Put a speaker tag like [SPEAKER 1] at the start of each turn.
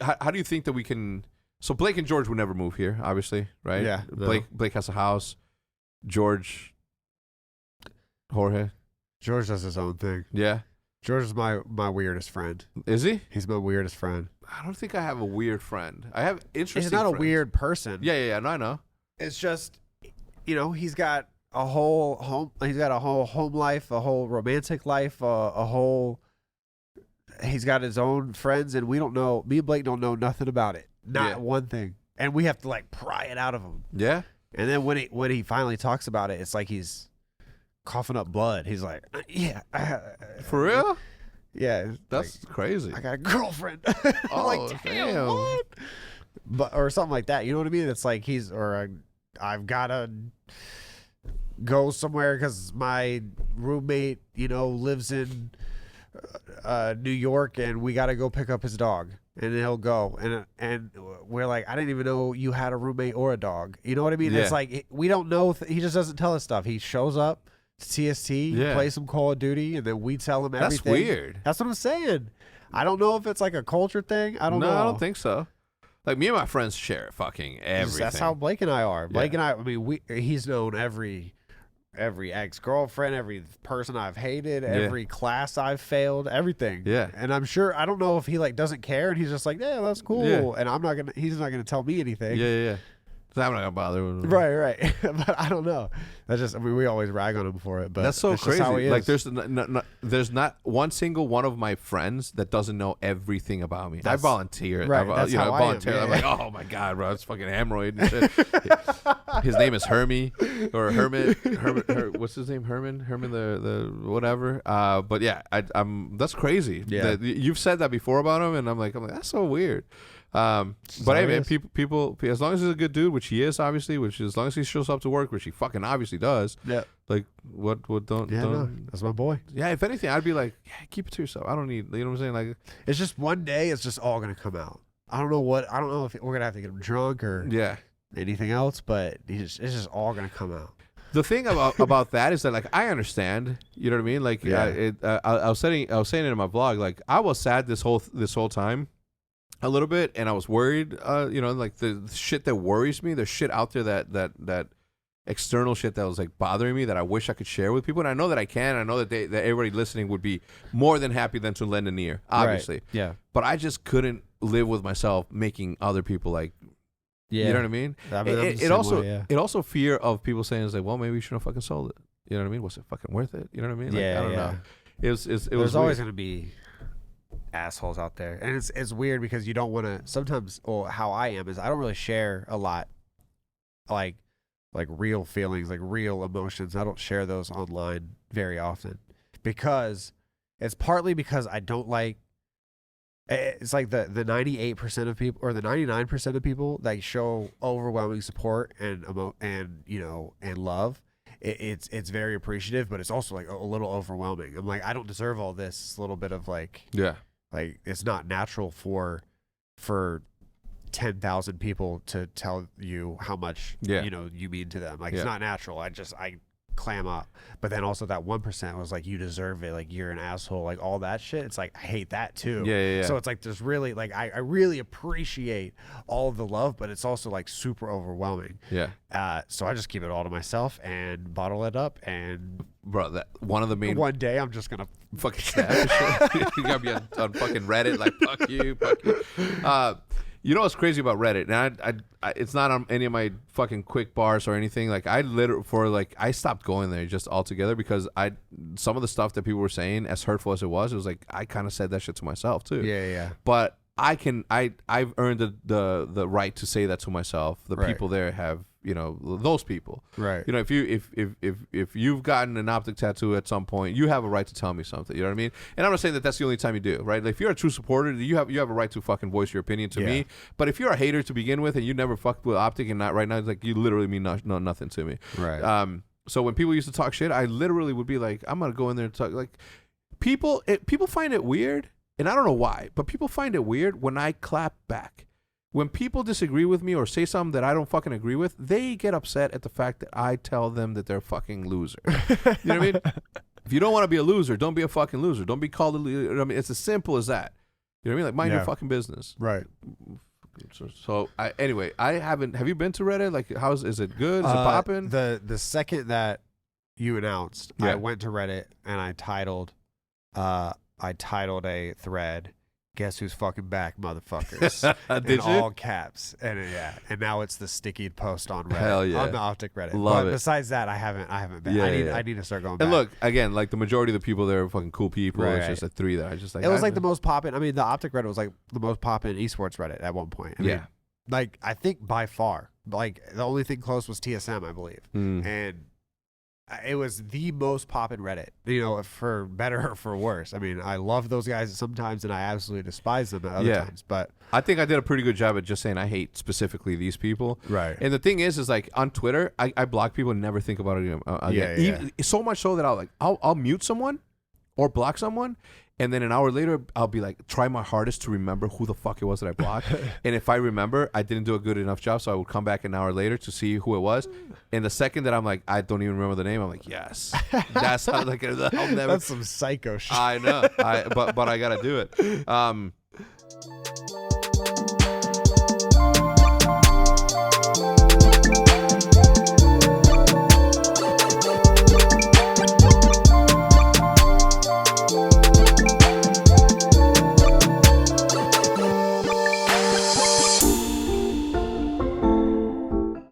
[SPEAKER 1] How do you think that we can? So Blake and George would never move here, obviously, right?
[SPEAKER 2] Yeah.
[SPEAKER 1] Blake has a house. Jorge.
[SPEAKER 2] George does his own thing.
[SPEAKER 1] Yeah.
[SPEAKER 2] George is my weirdest friend.
[SPEAKER 1] Is he?
[SPEAKER 2] He's my weirdest friend.
[SPEAKER 1] I don't think I have a weird friend. I have interesting.
[SPEAKER 2] He's not
[SPEAKER 1] friends.
[SPEAKER 2] a weird person.
[SPEAKER 1] Yeah. No, I know.
[SPEAKER 2] It's just, he's got a whole home. He's got a whole home life, a whole romantic life, a whole. He's got his own friends, and we don't know. Me and Blake don't know nothing about it. Not one thing, and we have to like pry it out of him.
[SPEAKER 1] Yeah.
[SPEAKER 2] And then when he finally talks about it, it's like he's coughing up blood. He's like, yeah.
[SPEAKER 1] For real?
[SPEAKER 2] Yeah.
[SPEAKER 1] That's
[SPEAKER 2] like,
[SPEAKER 1] crazy.
[SPEAKER 2] I got a girlfriend. I'm like,
[SPEAKER 1] damn.
[SPEAKER 2] what? But, or something like that. You know what I mean? It's like I've got to go somewhere because my roommate, lives in New York, and we got to go pick up his dog. And he'll go, and we're like, I didn't even know you had a roommate or a dog. You know what I mean? Yeah. It's like we don't know. He just doesn't tell us stuff. He shows up to TST, plays some Call of Duty, and then we tell him everything.
[SPEAKER 1] That's weird.
[SPEAKER 2] That's what I'm saying. I don't know if it's like a culture thing. I don't know.
[SPEAKER 1] No, I don't think so. Like, me and my friends share fucking everything.
[SPEAKER 2] That's how Blake and I are. Blake and I mean, he's known every ex-girlfriend, every person I've hated, every class I've failed, everything. Yeah. And I'm sure, I don't know if he like doesn't care and he's just like, yeah, that's cool. Yeah. And he's not gonna tell me anything.
[SPEAKER 1] Yeah. So I'm not gonna bother with him.
[SPEAKER 2] Right. But I don't know. That's just, we always rag on him for it. But
[SPEAKER 1] that's so crazy.
[SPEAKER 2] How he
[SPEAKER 1] like
[SPEAKER 2] is.
[SPEAKER 1] there's not one single one of my friends that doesn't know everything about me. I volunteer.
[SPEAKER 2] Right. That's how I
[SPEAKER 1] volunteer.
[SPEAKER 2] am.
[SPEAKER 1] I'm like, oh my god, bro, it's fucking hemorrhoid and shit. His name is Hermie or Hermit. What's his name? Herman the whatever. But yeah, I'm that's crazy.
[SPEAKER 2] Yeah.
[SPEAKER 1] You've said that before about him, and I'm like that's so weird. But hey, man, people, as long as he's a good dude, which he is, obviously, as long as he shows up to work, which he fucking obviously does. Yeah. Like, what don't.
[SPEAKER 2] No, that's my boy.
[SPEAKER 1] Yeah, if anything, I'd be like, keep it to yourself. I don't need, you know what I'm saying? Like,
[SPEAKER 2] it's just one day, it's just all going to come out. I don't know if we're going to have to get him drunk or anything else, but it's just all going to come out.
[SPEAKER 1] The thing about that is that, like, I understand, you know what I mean? Like, I was saying it in my vlog, like, I was sad this whole time. A little bit, and I was worried, like the shit that worries me, the shit out there that external shit that was like bothering me that I wish I could share with people. And I know that I can. I know that that everybody listening would be more than happy than to lend an ear, obviously.
[SPEAKER 2] Right. Yeah.
[SPEAKER 1] But I just couldn't live with myself making other people like, you know what I mean? It also fear of people saying, it's like, well, maybe you shouldn't have fucking sold it. You know what I mean? Was it fucking worth it? You know what I mean? Like, I don't know.
[SPEAKER 2] There's always going to be assholes out there, and it's weird because you don't want to sometimes. How I am is I don't really share a lot like real feelings, like real emotions. I don't share those online very often because it's partly because I don't like, it's like the 98% of people or the 99% of people that show overwhelming support and love. It's very appreciative, but it's also like a little overwhelming. I'm like, I don't deserve all this. It's a little bit of like, like it's not natural for 10,000 people to tell you how much you mean to them. Like it's not natural. I clam up. But then also that 1% was like, you deserve it. Like you're an asshole. Like all that shit. It's like I hate that too.
[SPEAKER 1] Yeah.
[SPEAKER 2] So it's like there's really like I really appreciate all of the love, but it's also like super overwhelming.
[SPEAKER 1] Yeah.
[SPEAKER 2] So I just keep it all to myself and bottle it up. And
[SPEAKER 1] bro, that one of the main
[SPEAKER 2] one day I'm just gonna
[SPEAKER 1] fucking snap and shit. You gotta be on fucking Reddit like fuck you. You know what's crazy about Reddit? And I it's not on any of my fucking quick bars or anything. Like I stopped going there just altogether because some of the stuff that people were saying, as hurtful as it was like I kind of said that shit to myself too.
[SPEAKER 2] Yeah.
[SPEAKER 1] But I've earned the right to say that to myself. The people there have, those people.
[SPEAKER 2] Right.
[SPEAKER 1] If you've gotten an OpTic tattoo at some point, you have a right to tell me something. You know what I mean? And I'm not saying that that's the only time you do, right? Like if you're a true supporter, you have a right to fucking voice your opinion to me. But if you're a hater to begin with and you never fucked with OpTic and not right now, it's like you literally mean nothing to me.
[SPEAKER 2] Right.
[SPEAKER 1] So when people used to talk shit, I literally would be like, I'm gonna go in there and talk. Like people find it weird, and I don't know why, but people find it weird when I clap back. When people disagree with me or say something that I don't fucking agree with, they get upset at the fact that I tell them that they're a fucking loser. You know what I mean? If you don't want to be a loser, don't be a fucking loser. Don't be called a loser. I mean, it's as simple as that. You know what I mean? Like, mind your fucking business.
[SPEAKER 2] Right.
[SPEAKER 1] So anyway, I haven't. Have you been to Reddit? Like, is it good? Is it popping?
[SPEAKER 2] The second that you announced, I went to Reddit and I titled a thread, "Guess who's fucking back, motherfuckers?" in all caps. And and now it's the sticky post on Reddit.
[SPEAKER 1] Hell yeah.
[SPEAKER 2] On the OpTic Reddit.
[SPEAKER 1] Love it.
[SPEAKER 2] Besides that, I haven't been. I need to start going back.
[SPEAKER 1] And look, again, like the majority of the people there are fucking cool people.
[SPEAKER 2] Right,
[SPEAKER 1] it's just a 3 that I just like.
[SPEAKER 2] It was like the most poppin'. I mean, the OpTic Reddit was like the most poppin' esports Reddit at one point. I mean, like, I think by far, like, the only thing close was TSM, I believe. And it was the most poppin' Reddit, you know, for better or for worse. I mean, I love those guys sometimes and I absolutely despise them at other times. But
[SPEAKER 1] I think I did a pretty good job at just saying I hate specifically these people.
[SPEAKER 2] Right.
[SPEAKER 1] And the thing is like on Twitter, I block people and never think about it again. So much so that I'll mute someone or block someone. And then an hour later, I'll be like, try my hardest to remember who the fuck it was that I blocked. And if I remember, I didn't do a good enough job, so I would come back an hour later to see who it was. And the second that I'm like, I don't even remember the name, I'm like, yes. That's how, like, I'll never.
[SPEAKER 2] That's some psycho shit.
[SPEAKER 1] I know. But I gotta do it.